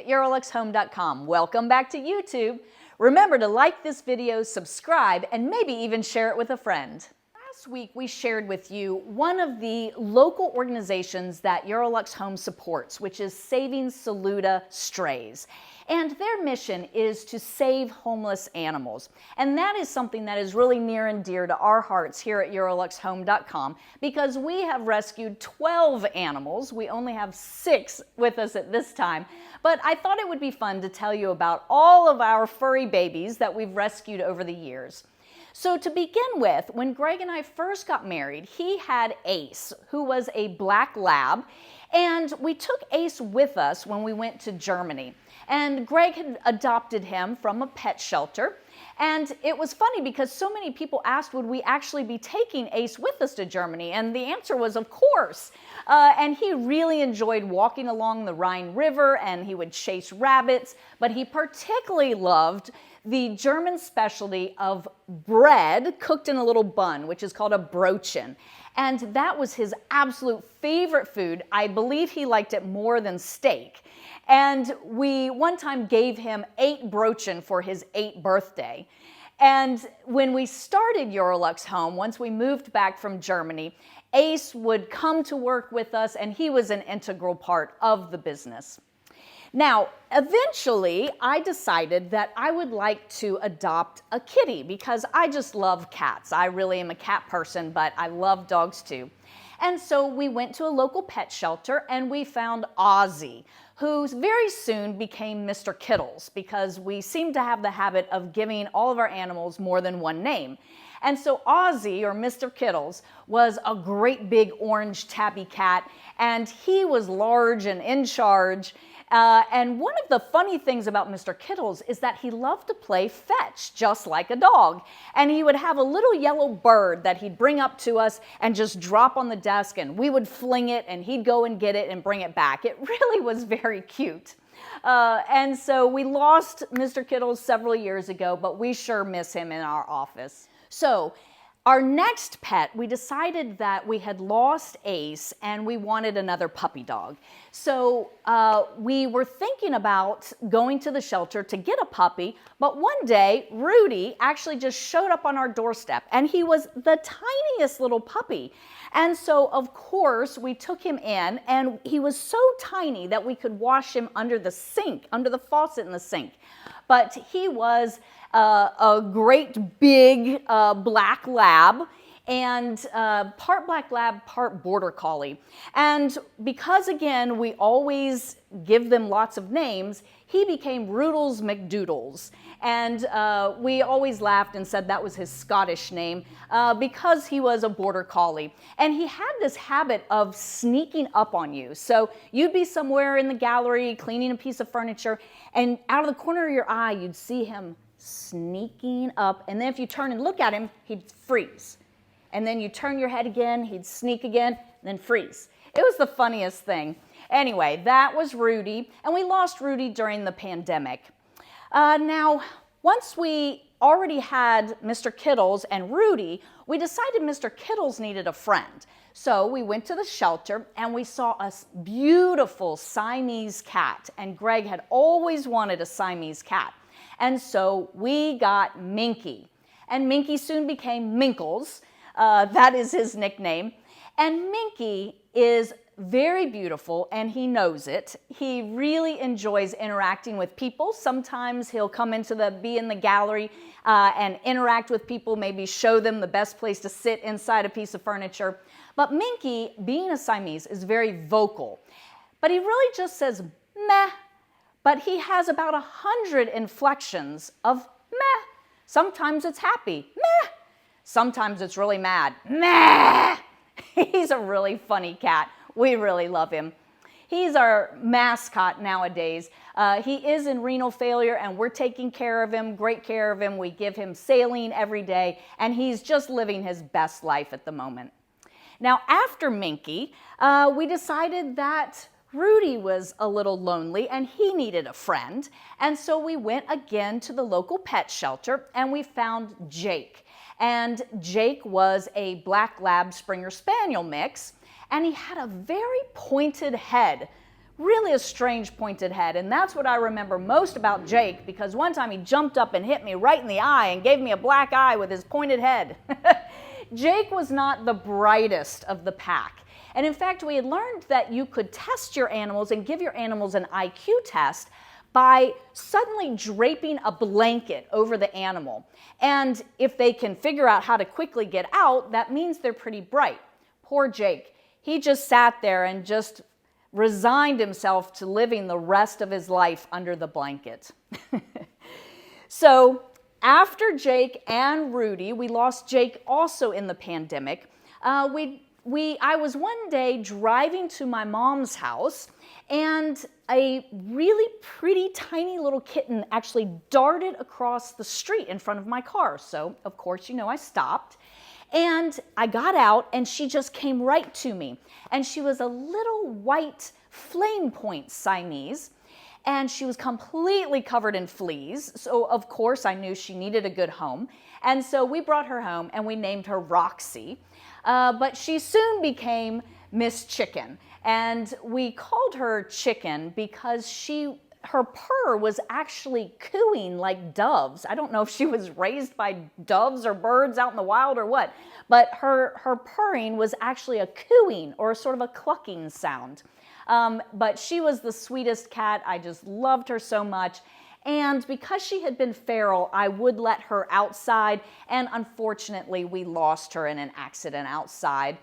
at EuroLuxHome.com. Welcome back to YouTube. Remember to like this video, subscribe, and maybe even share it with a friend. Last week we shared with you one of the local organizations that EuroLux Home supports, which is Saving Saluda Strays. And their mission is to save homeless animals. And that is something that is really near and dear to our hearts here at EuroLuxHome.com because we have rescued 12 animals. We only have 6 with us at this time. But I thought it would be fun to tell you about all of our furry babies that we've rescued over the years. So to begin with, when Greg and I first got married, he had Ace, who was a black lab, and we took Ace with us when we went to Germany. And Greg had adopted him from a pet shelter. And it was funny because so many people asked, would we actually be taking Ace with us to Germany? And the answer was, of course. And he really enjoyed walking along the Rhine River, and he would chase rabbits, but he particularly loved the German specialty of bread cooked in a little bun, which is called a Brötchen. And that was his absolute favorite food. I believe he liked it more than steak. And we one time gave him 8 Brötchen for his 8th birthday. And when we started EuroLux Home, once we moved back from Germany, Ace would come to work with us, and he was an integral part of the business. Now, eventually, I decided that I would like to adopt a kitty because I just love cats. I really am a cat person, but I love dogs too. And so we went to a local pet shelter and we found Ozzy, who very soon became Mr. Kittles because we seem to have the habit of giving all of our animals more than one name. And so Ozzy, or Mr. Kittles, was a great big orange tabby cat, and he was large and in charge. And one of the funny things about Mr. Kittles is that he loved to play fetch, just like a dog. And he would have a little yellow bird that he'd bring up to us and just drop on the desk, and we would fling it, and he'd go and get it and bring it back. It really was very cute. And so we lost Mr. Kittles several years ago, but we sure miss him in our office. So our next pet, we decided that we had lost Ace and we wanted another puppy dog. So we were thinking about going to the shelter to get a puppy, but one day Rudy actually just showed up on our doorstep, and he was the tiniest little puppy. And so of course we took him in, and he was so tiny that we could wash him under the sink, under the faucet in the sink. But he was a great big black lab, and part black lab, part border collie. And because, again, we always give them lots of names, he became Ruddles McDoodles. And we always laughed and said that was his Scottish name because he was a border collie. And he had this habit of sneaking up on you. So you'd be somewhere in the gallery cleaning a piece of furniture, and out of the corner of your eye, you'd see him sneaking up. And then if you turn and look at him, he'd freeze. And then you turn your head again, he'd sneak again, and then freeze. It was the funniest thing. Anyway, that was Rudy, and we lost Rudy during the pandemic. Now, once we already had Mr. Kittles and Rudy, we decided Mr. Kittles needed a friend. So we went to the shelter and we saw a beautiful Siamese cat, and Greg had always wanted a Siamese cat. And so we got Minky, and Minky soon became Minkles. That is his nickname. And Minky is very beautiful, and he knows it. He really enjoys interacting with people. Sometimes he'll come be in the gallery and interact with people, maybe show them the best place to sit inside a piece of furniture. But Minky, being a Siamese, is very vocal. But he really just says meh. But he has about 100 inflections of meh. Sometimes it's happy, meh. Sometimes it's really mad, meh. He's a really funny cat. We really love him. He's our mascot nowadays. He is in renal failure, and we're taking care of him, great care of him. We give him saline every day, and he's just living his best life at the moment. Now, after Minky, we decided that Rudy was a little lonely and he needed a friend. And so we went again to the local pet shelter and we found Jake. And Jake was a black lab Springer Spaniel mix, and he had a very pointed head, really a strange pointed head. And that's what I remember most about Jake, because one time he jumped up and hit me right in the eye and gave me a black eye with his pointed head. Jake was not the brightest of the pack. And in fact, we had learned that you could test your animals and give your animals an IQ test by suddenly draping a blanket over the animal. And if they can figure out how to quickly get out, that means they're pretty bright. Poor Jake. He just sat there and just resigned himself to living the rest of his life under the blanket. So after Jake and Rudy, we lost Jake also in the pandemic. I was one day driving to my mom's house, and a really pretty tiny little kitten actually darted across the street in front of my car. So of course, you know, I stopped and I got out and she just came right to me. And she was a little white flame point Siamese, and she was completely covered in fleas. So of course I knew she needed a good home. And so we brought her home and we named her Roxy. But she soon became Miss Chicken. And we called her Chicken because her purr was actually cooing like doves. I don't know if she was raised by doves or birds out in the wild or what, but her purring was actually a cooing or sort of a clucking sound. But she was the sweetest cat. I just loved her so much. And because she had been feral, I would let her outside, and unfortunately we lost her in an accident outside.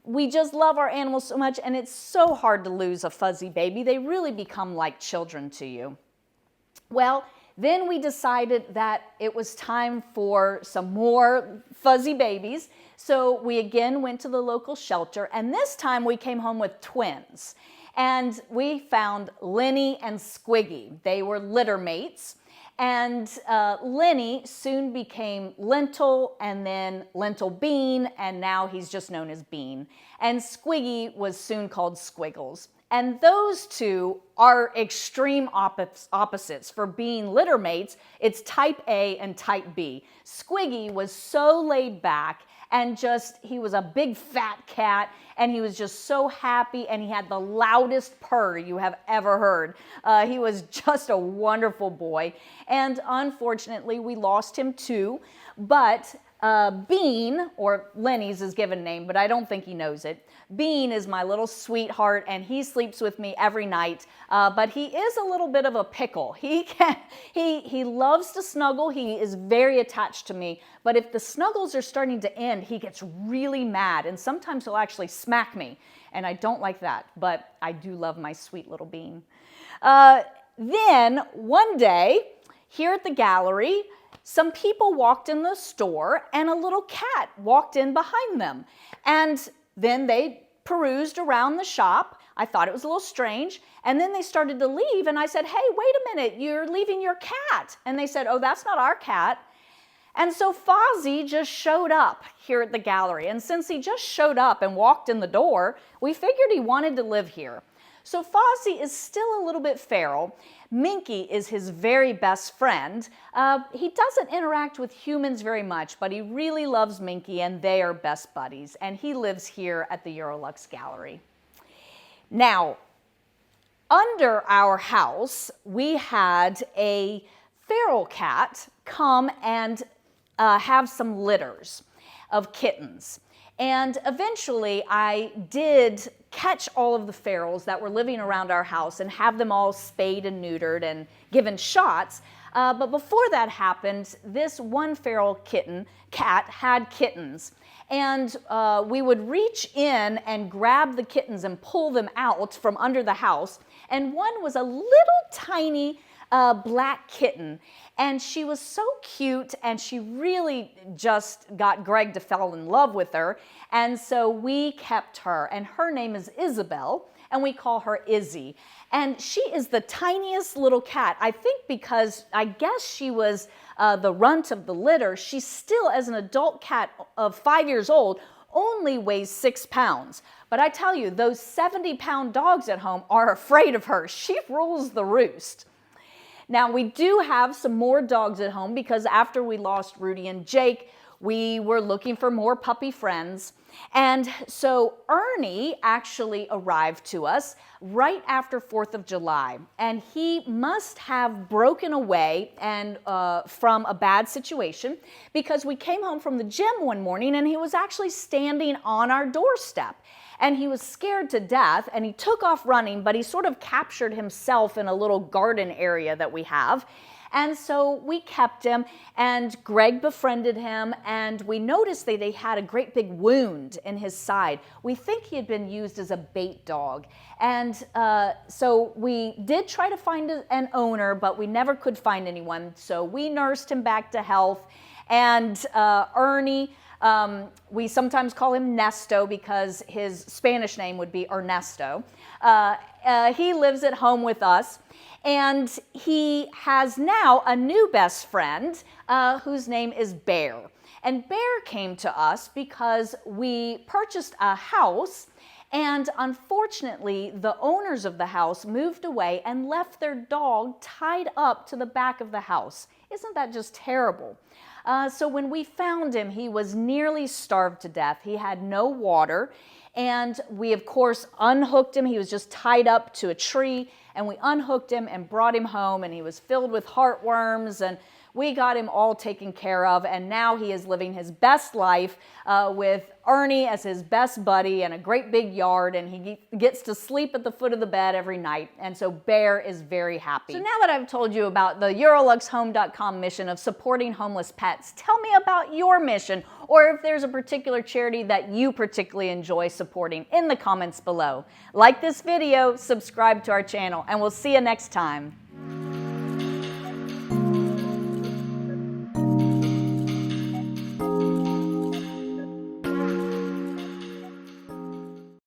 We just love our animals so much, and it's so hard to lose a fuzzy baby. They really become like children to you. Well, then we decided that it was time for some more fuzzy babies. So we again went to the local shelter, and this time we came home with twins. And we found Lenny and Squiggy. They were litter mates. And Lenny soon became Lentil, and then Lentil Bean, and now he's just known as Bean. And Squiggy was soon called Squiggles. And those two are extreme opposites for being litter mates. It's type A and type B. Squiggy was so laid back, and he was a big fat cat, and he was just so happy, and he had the loudest purr you have ever heard. He was just a wonderful boy, and unfortunately we lost him too. But Bean, or Lenny's his given name, but I don't think he knows it. Bean is my little sweetheart, and he sleeps with me every night, but he is a little bit of a pickle. He loves to snuggle. He is very attached to me, but if the snuggles are starting to end, he gets really mad, and sometimes he'll actually smack me, and I don't like that, but I do love my sweet little Bean. Then one day, here at the gallery, some people walked in the store, and a little cat walked in behind them. And then they perused around the shop. I thought it was a little strange. And then they started to leave, and I said, "Hey, wait a minute, you're leaving your cat." And they said, "Oh, that's not our cat." And so Fozzie just showed up here at the gallery. And since he just showed up and walked in the door, we figured he wanted to live here. So Fozzie is still a little bit feral. Minky is his very best friend. He doesn't interact with humans very much, but he really loves Minky, and they are best buddies. And he lives here at the EuroLux Gallery. Now, under our house, we had a feral cat come and have some litters of kittens. And eventually I did catch all of the ferals that were living around our house and have them all spayed and neutered and given shots. But before that happened, this one feral cat had kittens. And we would reach in and grab the kittens and pull them out from under the house. And one was a little tiny black kitten, and she was so cute, and she really just got Greg to fall in love with her, and so we kept her, and her name is Isabel, and we call her Izzy. And she is the tiniest little cat, I think, because I guess she was the runt of the litter. She still, as an adult cat of 5 years old, only weighs 6 pounds. But I tell you, those 70-pound dogs at home are afraid of her. She rules the roost. Now, we do have some more dogs at home because after we lost Rudy and Jake, we were looking for more puppy friends. And so Ernie actually arrived to us right after 4th of July. And he must have broken away and from a bad situation, because we came home from the gym one morning and he was actually standing on our doorstep. And he was scared to death and he took off running, but he sort of captured himself in a little garden area that we have. And so we kept him, and Greg befriended him, and we noticed that he had a great big wound in his side. We think he had been used as a bait dog. And so we did try to find an owner, but we never could find anyone. So we nursed him back to health. And Ernie, we sometimes call him Nesto because his Spanish name would be Ernesto. He lives at home with us. And he has now a new best friend whose name is Bear. And Bear came to us because we purchased a house, and unfortunately the owners of the house moved away and left their dog tied up to the back of the house. Isn't that just terrible? So when we found him, he was nearly starved to death. He had no water, and we of course unhooked him. He was just tied up to a tree, and we unhooked him and brought him home, and he was filled with heartworms, and we got him all taken care of, and now he is living his best life with Ernie as his best buddy and a great big yard, and he gets to sleep at the foot of the bed every night, and so Bear is very happy. So now that I've told you about the EuroLuxHome.com mission of supporting homeless pets, tell me about your mission, or if there's a particular charity that you particularly enjoy supporting in the comments below. Like this video, subscribe to our channel, and we'll see you next time.